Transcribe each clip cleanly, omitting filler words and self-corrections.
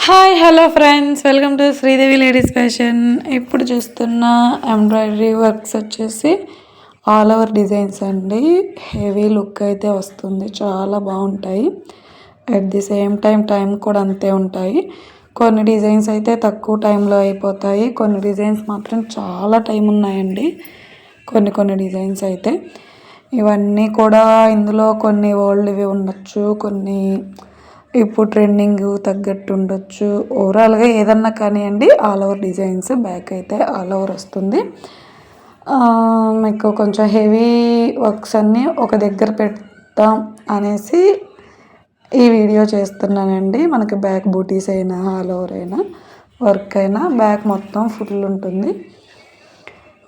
Hi hello friends, welcome to Sridevi ladies fashion. ఇప్పుడు చూస్తున్న embroidery works వచ్చేసి ఆల్ ఓవర్ డిజైన్స్ అండి. హెవీ లుక్ అయితే వస్తుంది, చాలా బాగుంటాయి. అట్ ది సేమ్ టైం కూడా అంతే ఉంటాయి. కొన్ని డిజైన్స్ అయితే తక్కువ టైంలో అయిపోతాయి, కొన్ని డిజైన్స్ మాత్రం చాలా టైం ఉన్నాయండి. కొన్ని డిజైన్స్ అయితే ఇవన్నీ కూడా ఇందులో కొన్ని ఓల్డ్వి ఉండొచ్చు, కొన్ని ఇప్పుడు ట్రెండింగ్ తగ్గట్టు ఉండొచ్చు. ఓవరాల్గా ఏదన్నా కానివ్వండి, ఆల్ ఓవర్ డిజైన్స్. బ్యాక్ అయితే ఆల్ ఓవర్ వస్తుంది. మీకు కొంచెం హెవీ వర్క్స్ అన్నీ ఒక దగ్గర పెడతాం అనేసి ఈ వీడియో చేస్తున్నానండి. మనకి బ్యాక్ బూటీస్ అయినా ఆల్ ఓవర్ అయినా వర్క్ అయినా బ్యాక్ మొత్తం ఫుల్ ఉంటుంది.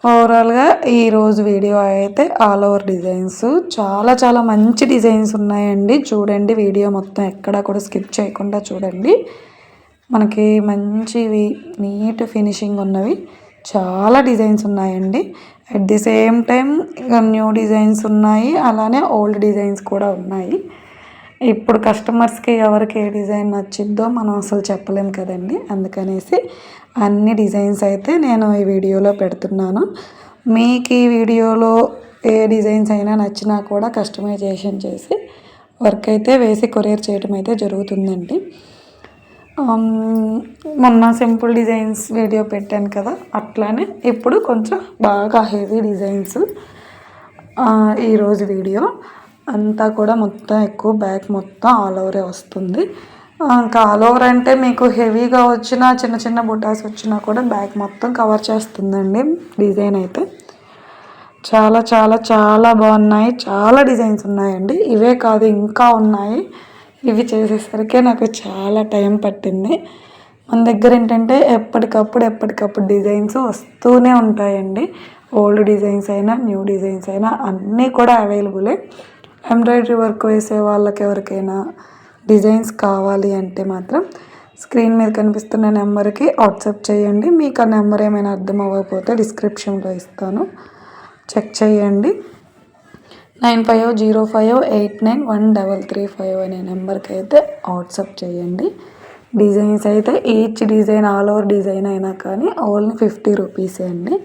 ఓవరాల్గా ఈరోజు వీడియో అయితే ఆల్ ఓవర్ డిజైన్స్, చాలా మంచి డిజైన్స్ ఉన్నాయండి. చూడండి, వీడియో మొత్తం ఎక్కడా కూడా స్కిప్ చేయకుండా చూడండి. మనకి మంచివి నీట్ ఫినిషింగ్ ఉన్నవి చాలా డిజైన్స్ ఉన్నాయండి. At the same time new designs ఉన్నాయి, అలానే ఓల్డ్ డిజైన్స్ కూడా ఉన్నాయి. ఇప్పుడు కస్టమర్స్కి ఎవరికి ఏ డిజైన్ నచ్చిద్దో మనం అసలు చెప్పలేం కదండి. అందుకనేసి అన్ని డిజైన్స్ అయితే నేను ఈ వీడియోలో పెడుతున్నాను. మీకు ఈ వీడియోలో ఏ డిజైన్స్ అయినా నచ్చినా కూడా కస్టమైజేషన్ చేసి వర్క్ అయితే వేసి కొరియర్ చేయడం అయితే జరుగుతుందండి. మొన్న సింపుల్ డిజైన్స్ వీడియో పెట్టాను కదా, అట్లానే ఇప్పుడు కొంచెం బాగా హెవీ డిజైన్స్. ఈరోజు వీడియో అంతా కూడా మొత్తం ఎక్కువ బ్యాక్ మొత్తం ఆల్ ఓవరే వస్తుంది. ఇంకా ఆల్ ఓవర్ అంటే మీకు హెవీగా వచ్చినా చిన్న బుటాస్ వచ్చినా కూడా బ్యాక్ మొత్తం కవర్ చేస్తుందండి. డిజైన్ అయితే చాలా బాగున్నాయి. చాలా డిజైన్స్ ఉన్నాయండి. ఇవే కాదు, ఇంకా ఉన్నాయి. ఇవి చేసేసరికి నాకు చాలా టైం పట్టింది. మన దగ్గర ఏంటంటే ఎప్పటికప్పుడు డిజైన్స్ వస్తూనే ఉంటాయండి. ఓల్డ్ డిజైన్స్ అయినా న్యూ డిజైన్స్ అయినా అన్నీ కూడా అవైలబులే. ఎంబ్రాయిడరీ వర్క్ వేసే వాళ్ళకి ఎవరికైనా డిజైన్స్ కావాలి అంటే మాత్రం స్క్రీన్ మీద కనిపిస్తున్న నెంబర్కి వాట్సాప్ చేయండి. మీకు ఆ నెంబర్ ఏమైనా అర్థం అవ్వకపోతే డిస్క్రిప్షన్లో ఇస్తాను, చెక్ చేయండి. 9505891335 అనే నెంబర్కి అయితే వాట్సాప్ చేయండి. డిజైన్స్ అయితే each design all over design అయినా కానీ ఓన్లీ 50 రూపీసే అండి.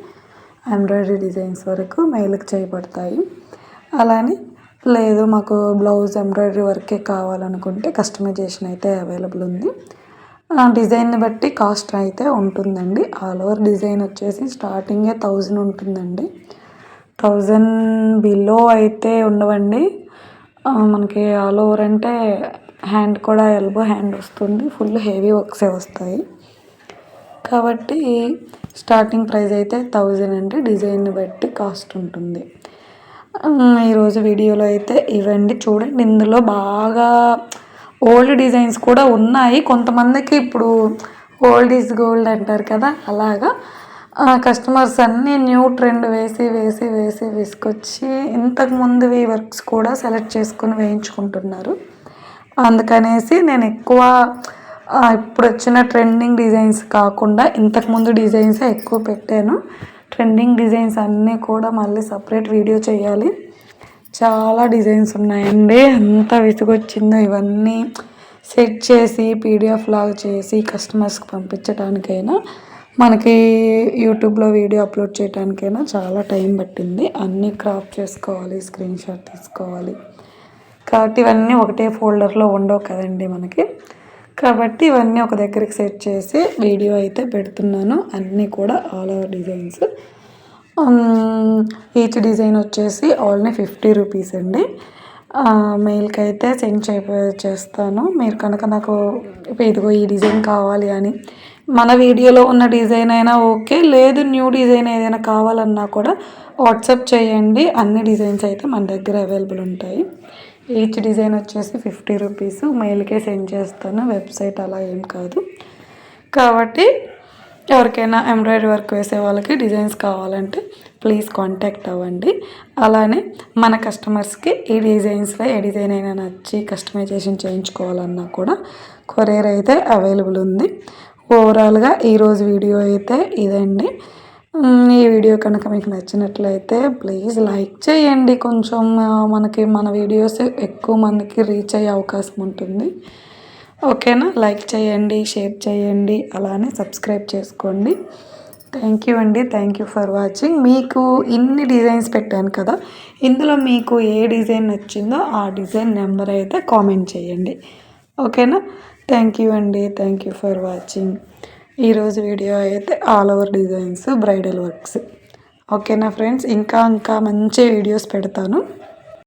ఎంబ్రాయిడరీ డిజైన్స్ వరకు మెయిల్కి చేయబడతాయి. అలానే లేదు మాకు బ్లౌజ్ ఎంబ్రాయిడరీ వర్కే కావాలనుకుంటే కస్టమైజేషన్ అయితే అవైలబుల్ ఉంది. డిజైన్ని బట్టి కాస్ట్ అయితే ఉంటుందండి. ఆల్ ఓవర్ డిజైన్ వచ్చేసి స్టార్టింగే 1000 ఉంటుందండి. 1000 బిలో అయితే ఉండవండి. మనకి ఆల్ ఓవర్ అంటే హ్యాండ్ కూడా ఎల్బో హ్యాండ్ వస్తుంది, ఫుల్ హెవీ వర్క్సే వస్తాయి. కాబట్టి స్టార్టింగ్ ప్రైస్ అయితే 1000 అండి. డిజైన్ని బట్టి కాస్ట్ ఉంటుంది. ఈరోజు వీడియోలో అయితే ఇవండి. చూడండి, ఇందులో బాగా ఓల్డ్ డిజైన్స్ కూడా ఉన్నాయి. కొంతమందికి ఇప్పుడు ఓల్డ్ ఈజ్ గోల్డ్ అంటారు కదా, అలాగా కస్టమర్స్ అన్నీ న్యూ ట్రెండ్ వేసి వేసుకొచ్చి ఇంతకు ముందువి వర్క్స్ కూడా సెలెక్ట్ చేసుకొని వేయించుకుంటున్నారు. అందుకనేసి నేను ఎక్కువ ఇప్పుడు వచ్చిన ట్రెండింగ్ డిజైన్స్ కాకుండా ఇంతకుముందు డిజైన్సే ఎక్కువ పెట్టాను. ట్రెండింగ్ డిజైన్స్ అన్నీ కూడా మళ్ళీ సపరేట్ వీడియో చేయాలి. చాలా డిజైన్స్ ఉన్నాయండి. ఎంత విసుగొచ్చిందో ఇవన్నీ సెట్ చేసి పీడిఎఫ్ లాగా చేసి కస్టమర్స్కి పంపించడానికైనా మనకి యూట్యూబ్లో వీడియో అప్లోడ్ చేయడానికైనా చాలా టైం పట్టింది. అన్నీ క్రాప్ చేసుకోవాలి, స్క్రీన్ షాట్ తీసుకోవాలి. కాబట్టి ఇవన్నీ ఒకటే ఫోల్డర్లో ఉండవు కదండి మనకి. కాబట్టి ఇవన్నీ ఒక దగ్గరికి సెట్ చేసి వీడియో అయితే పెడుతున్నాను. అన్నీ కూడా all over designs. Each design వచ్చేసి ఓన్లీ 50 రూపీస్ అండి. మెయిల్కి అయితే సెండ్ చేస్తాను. మీరు కనుక నాకు ఇదిగో ఈ డిజైన్ కావాలి అని, మన వీడియోలో ఉన్న డిజైన్ అయినా ఓకే, లేదు న్యూ డిజైన్ ఏదైనా కావాలన్నా కూడా వాట్సాప్ చేయండి. అన్ని డిజైన్స్ అయితే మన దగ్గర అవైలబుల్ ఉంటాయి. ఈచ్ డిజైన్ వచ్చేసి 50 రూపీస్. మెయిల్కే సెండ్ చేస్తాను, వెబ్సైట్ అలా ఏం కాదు. కాబట్టి ఎవరికైనా ఎంబ్రాయిడరీ వర్క్ వేసే వాళ్ళకి డిజైన్స్ కావాలంటే ప్లీజ్ కాంటాక్ట్ అవ్వండి. అలానే మన కస్టమర్స్కి ఈ డిజైన్స్లో ఏ డిజైన్ అయినా నచ్చి కస్టమైజేషన్ చేయించుకోవాలన్నా కూడా కొరియర్ అయితే అవైలబుల్ ఉంది. ఓవరాల్గా ఈరోజు వీడియో అయితే ఇదండి. ఈ వీడియో కనుక మీకు నచ్చినట్లయితే ప్లీజ్ లైక్ చేయండి. కొంచెం మనకి మన వీడియోస్ ఎక్కువ మందికి రీచ్ అయ్యే అవకాశం ఉంటుంది. ఓకేనా, లైక్ చేయండి, షేర్ చేయండి, అలానే సబ్స్క్రైబ్ చేసుకోండి. థ్యాంక్ యూ అండి, థ్యాంక్ యూ ఫర్ వాచింగ్. మీకు ఇన్ని డిజైన్స్ పెట్టాను కదా, ఇందులో మీకు ఏ డిజైన్ నచ్చిందో ఆ డిజైన్ నెంబర్ అయితే కామెంట్ చేయండి. ఓకేనా, థ్యాంక్ యూ అండి, థ్యాంక్ యూ ఫర్ వాచింగ్. ఈరోజు వీడియో అయితే all over designs bridal works. ఓకేనా ఫ్రెండ్స్, ఇంకా మంచి వీడియోస్ పెడతాను.